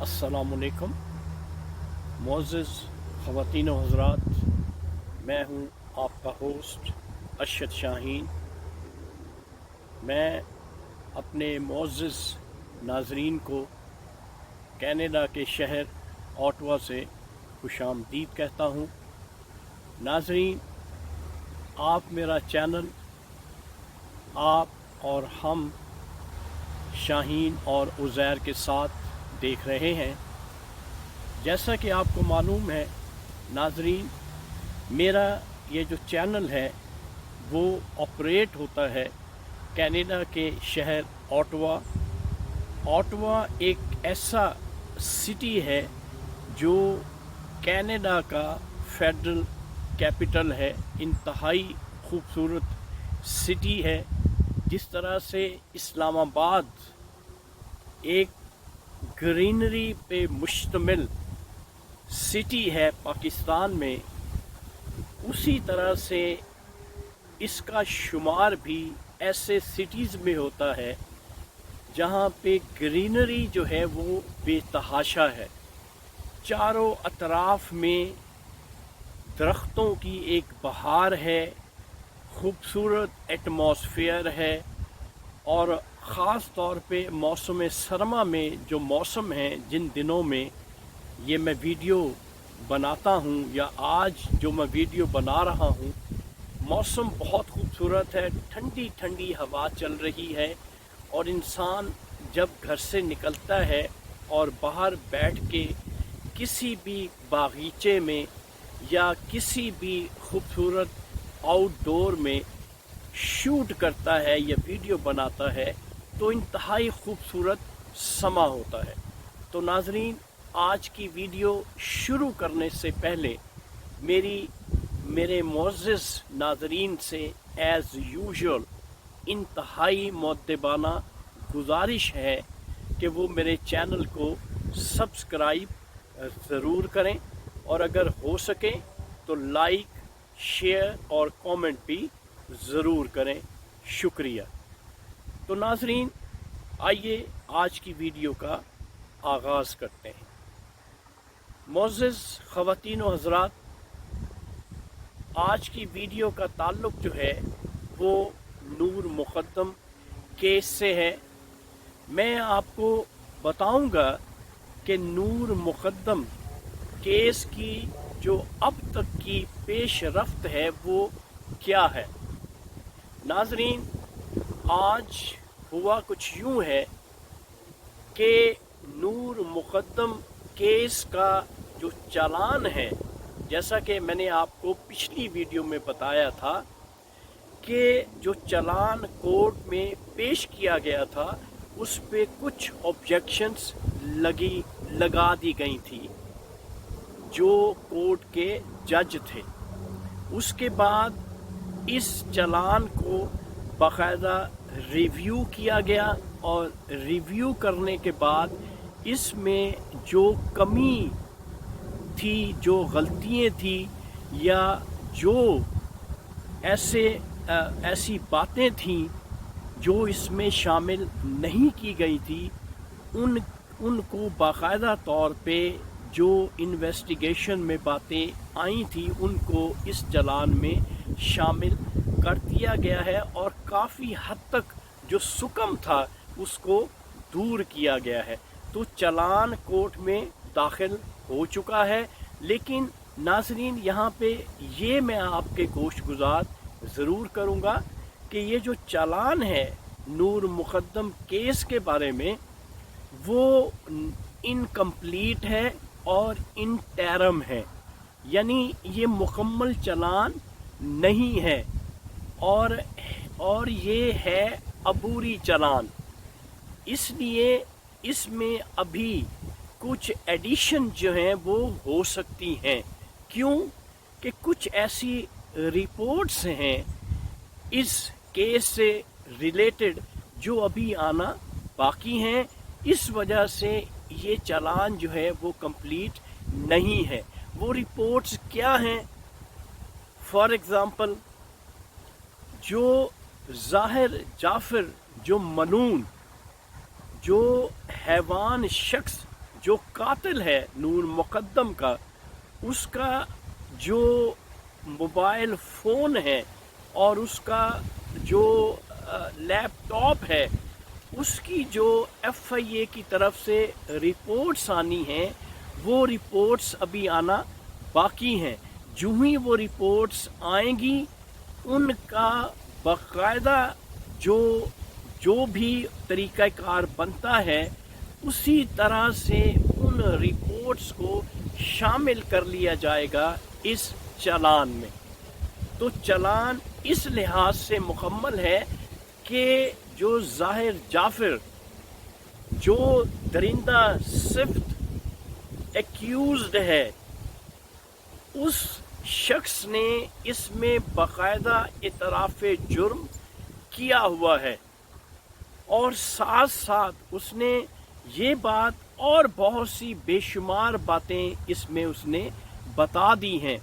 अस्सलामुअलैकुम मुअज़्ज़िज़ ख़वातीन व हज़रात, मैं हूँ आपका होस्ट अरशद शाहीन। मैं अपने मुअज़्ज़िज़ नाज़रीन को कनाडा के शहर ओटावा से खुशामदीद कहता हूँ। नाज़रीन, आप मेरा चैनल आप और हम शाहीन और उज़ैर के साथ देख रहे हैं। जैसा कि आपको मालूम है नाज़रीन, मेरा ये जो चैनल है वो ऑपरेट होता है कनाडा के शहर ओटावा। ओटावा एक ऐसा सिटी है जो कनाडा का फेडरल कैपिटल है। इंतहाई खूबसूरत सिटी है। जिस तरह से इस्लामाबाद एक ग्रीनरी पे मुश्तमिल सिटी है पाकिस्तान में, उसी तरह से इसका शुमार भी ऐसे सिटीज़ में होता है जहाँ पे ग्रीनरी जो है वो बेतहाशा है। चारों अतराफ में दरख्तों की एक बहार है, खूबसूरत एटमॉस्फेयर है। और ख़ास तौर पे मौसम सरमा में जो मौसम है, जिन दिनों में ये मैं वीडियो बनाता हूँ या आज जो मैं वीडियो बना रहा हूँ, मौसम बहुत खूबसूरत है। ठंडी ठंडी हवा चल रही है और इंसान जब घर से निकलता है और बाहर बैठ के किसी भी बागीचे में या किसी भी खूबसूरत आउटडोर में शूट करता है या वीडियो बनाता है तो इंतहाई खूबसूरत समा होता है। तो नाज़रीन, आज की वीडियो शुरू करने से पहले मेरे मुअज़्ज़िज़ नाज़रीन से एज़ यूजुअल इंतहाई मुअद्दबाना गुजारिश है कि वो मेरे चैनल को सब्सक्राइब ज़रूर करें और अगर हो सके तो लाइक, शेयर और कमेंट भी ज़रूर करें। शुक्रिया। तो नाज़रीन, आइए आज की वीडियो का आगाज़ करते हैं। मुअज़्ज़िज़ ख़वातीन व हज़रात, आज की वीडियो का ताल्लुक़ जो है वो नूर मुक़द्दम केस से है। मैं आपको बताऊंगा कि नूर मुक़द्दम केस की जो अब तक की पेश रफ्त है वो क्या है। नाज़रीन, आज हुआ कुछ यूँ है कि नूर मुक़द्दम केस का जो चालान है, जैसा कि मैंने आपको पिछली वीडियो में बताया था कि जो चालान कोर्ट में पेश किया गया था उस पे कुछ ऑब्जेक्शंस लगा दी गई थी जो कोर्ट के जज थे। उसके बाद इस चालान को बाकायदा रिव्यू किया गया और रिव्यू करने के बाद इसमें जो कमी थी, जो गलतियाँ थी या जो ऐसी बातें थीं जो इसमें शामिल नहीं की गई थी, उनको बाकायदा तौर पे जो इन्वेस्टिगेशन में बातें आई थी उनको इस चालान में शामिल कर दिया गया है और काफ़ी हद तक जो सुकम था उसको दूर किया गया है। तो चालान कोर्ट में दाखिल हो चुका है। लेकिन नाज़रीन, यहाँ पे ये मैं आपके गोशगुजार ज़रूर करूँगा कि ये जो चालान है नूर मुक़द्दम केस के बारे में वो इनकम्प्लीट है और इंटरम है, यानी ये मुकम्मल चालान नहीं है और ये है अबूरी चालान। इसलिए इसमें अभी कुछ एडिशन जो हैं वो हो सकती हैं। क्यों कि कुछ ऐसी रिपोर्ट्स हैं इस केस से रिलेटेड जो अभी आना बाकी हैं। इस वजह से ये चालान जो है वो कंप्लीट नहीं है। वो रिपोर्ट्स क्या हैं? फॉर एग्ज़ाम्पल, जो ज़ाहिर जाफ़र जो मनून जो हैवान शख्स जो कातिल है नूर मुकद्दम का, उसका जो मोबाइल फ़ोन है और उसका जो लैपटॉप है, उसकी जो FIA की तरफ से रिपोर्ट्स आनी हैं, वो रिपोर्ट्स अभी आना बाकी हैं। जो ही वो रिपोर्ट्स आएंगी, उनका बाकायदा जो भी तरीक़ाकार बनता है, उसी तरह से उन रिपोर्ट्स को शामिल कर लिया जाएगा इस चालान में। तो चालान इस लिहाज से मुकम्मल है कि जो ज़ाहिर जाफ़िर, जो दरिंदा सिफ्त एक्यूज़ड है, उस शख्स ने इसमें बाकायदा इतराफ़ जुर्म किया हुआ है और साथ साथ उसने ये बात और बहुत सी बेशुमार बातें इसमें उसने बता दी हैं।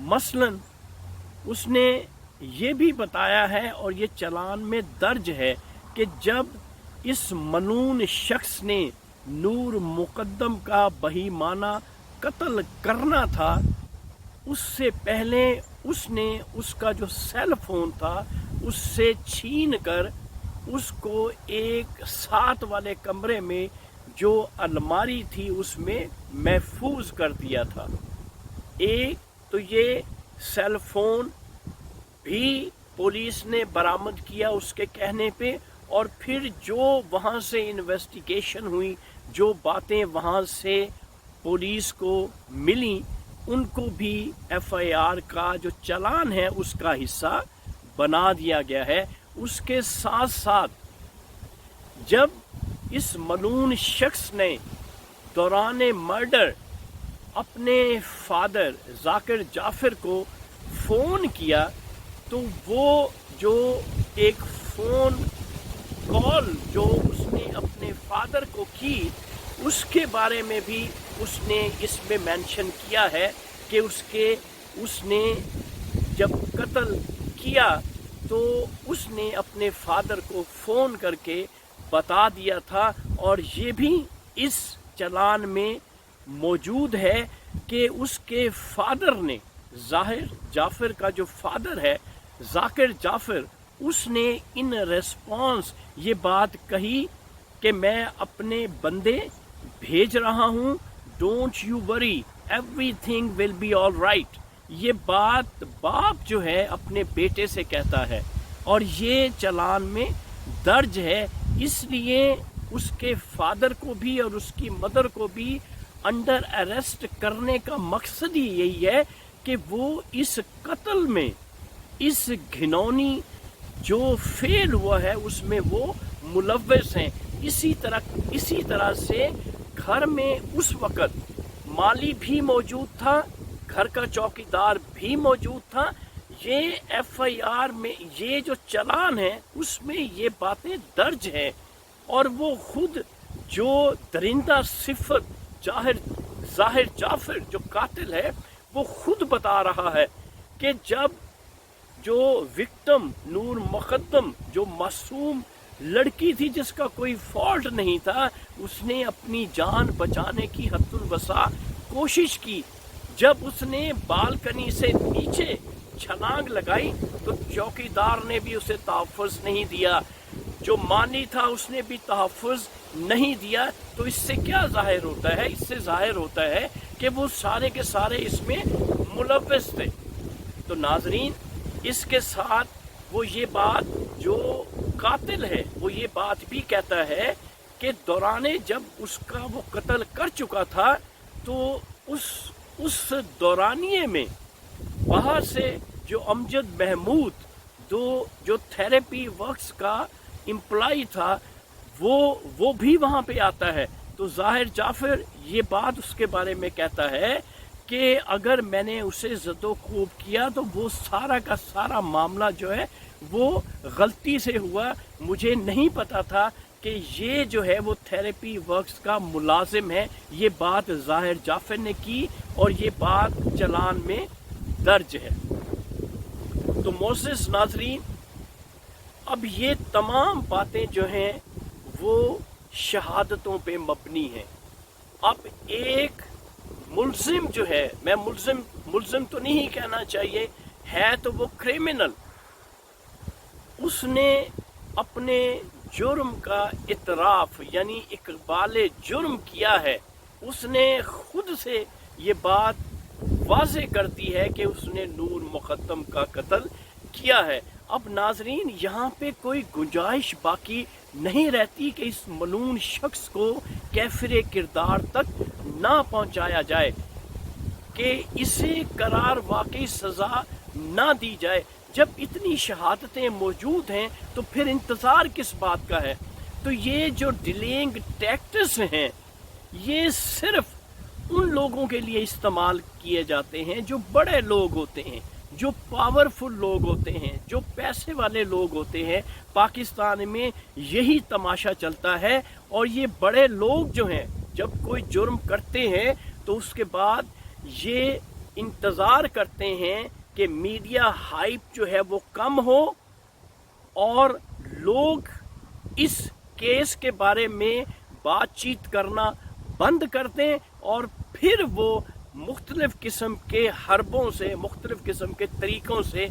मसलन उसने ये भी बताया है और ये चालान में दर्ज है कि जब इस मनून शख्स ने नूर मुकद्दम का बहीमाना कत्ल करना था, उससे पहले उसने उसका जो सेल फोन था उससे छीन कर उसको एक साथ वाले कमरे में जो अलमारी थी उसमें महफूज कर दिया था। एक तो ये सेल फोन भी पुलिस ने बरामद किया उसके कहने पे, और फिर जो वहाँ से इन्वेस्टिगेशन हुई, जो बातें वहाँ से पुलिस को मिली, उनको भी FIR का जो चालान है उसका हिस्सा बना दिया गया है। उसके साथ साथ जब इस मलून शख्स ने दौरान मर्डर अपने फादर ज़ाकिर जाफ़िर को फ़ोन किया, तो वो जो एक फ़ोन कॉल जो उसने अपने फादर को की, उसके बारे में भी उसने इसमें मेंशन किया है कि उसने जब कत्ल किया तो उसने अपने फादर को फ़ोन करके बता दिया था। और ये भी इस चालान में मौजूद है कि उसके फादर ने, ज़ाहिर जाफ़िर का जो फादर है ज़ाकिर जाफ़िर, उसने इन रेस्पॉन्स ये बात कही कि मैं अपने बंदे भेज रहा हूँ, don't you worry, everything will be all right. ये बात बाप जो है अपने बेटे से कहता है और ये चालान में दर्ज है। इसलिए उसके फादर को भी और उसकी मदर को भी अंडर अरेस्ट करने का मकसद ही यही है कि वो इस कत्ल में, इस घिनौनी जो फेल हुआ है उसमें वो मुलव्वस हैं। इसी तरह से घर में उस वक़्त माली भी मौजूद था, घर का चौकीदार भी मौजूद था। ये FIR में ये जो चालान है उसमें ये बातें दर्ज हैं और वो खुद जो दरिंदा सिफत ज़ाहिर जाफ़िर जो कातिल है वो खुद बता रहा है कि जब जो विक्टिम नूर मुकद्दम, जो मासूम लड़की थी जिसका कोई फॉल्ट नहीं था, उसने अपनी जान बचाने की हद्दुल वसा कोशिश की। जब उसने बालकनी से नीचे छलांग लगाई तो चौकीदार ने भी उसे तहफ़्फ़ुज़ नहीं दिया, जो मानी था उसने भी तहफ़्फ़ुज़ नहीं दिया। तो इससे क्या ज़ाहिर होता है? इससे ज़ाहिर होता है कि वो सारे के सारे इसमें मुलव्वस थे। तो नाज़रीन, इसके साथ वो ये बात, जो कातिल है वो ये बात भी कहता है कि दौराने जब उसका वो कत्ल कर चुका था तो उस दौरानिए में बाहर से जो अमजद महमूद जो थेरेपी वर्क्स का एम्प्लॉय था वो भी वहाँ पे आता है। तो ज़ाहिर जाफ़िर ये बात उसके बारे में कहता है कि अगर मैंने उसे ज़दोख़ूब किया तो वो सारा का सारा मामला जो है वो गलती से हुआ, मुझे नहीं पता था कि ये जो है वो थेरेपी वर्क्स का मुलाजिम है। ये बात ज़ाहिर जाफ़िर ने की और ये बात चालान में दर्ज है। तो मोअज़्ज़िज़ नाज़रीन, अब ये तमाम बातें जो हैं वो शहादतों पे मबनी हैं اب ایک ملزم جو ہے، میں ملزم تو نہیں کہنا چاہیے، ہے تو وہ کرمنل، اس نے اپنے جرم کا اعتراف یعنی اقبال جرم کیا ہے، اس نے خود سے یہ بات واضح کرتی ہے کہ اس نے نور مقدم کا قتل کیا ہے۔ اب ناظرین یہاں پہ کوئی گنجائش باقی نہیں رہتی کہ اس ملعون شخص کو کیفر کردار تک نہ پہنچایا جائے، کہ اسے قرار واقعی سزا نہ دی جائے۔ جب اتنی شہادتیں موجود ہیں تو پھر انتظار کس بات کا ہے؟ تو یہ جو ڈیلینگ ٹیکٹس ہیں یہ صرف ان لوگوں کے لیے استعمال کیے جاتے ہیں جو بڑے لوگ ہوتے ہیں، جو پاورفل لوگ ہوتے ہیں، جو پیسے والے لوگ ہوتے ہیں۔ پاکستان میں یہی تماشا چلتا ہے، اور یہ بڑے لوگ جو ہیں جب کوئی جرم کرتے ہیں تو اس کے بعد یہ انتظار کرتے ہیں کہ میڈیا ہائپ جو ہے وہ کم ہو اور لوگ اس کیس کے بارے میں بات چیت کرنا بند کر دیں، اور پھر وہ مختلف قسم کے حربوں سے، مختلف قسم کے طریقوں سے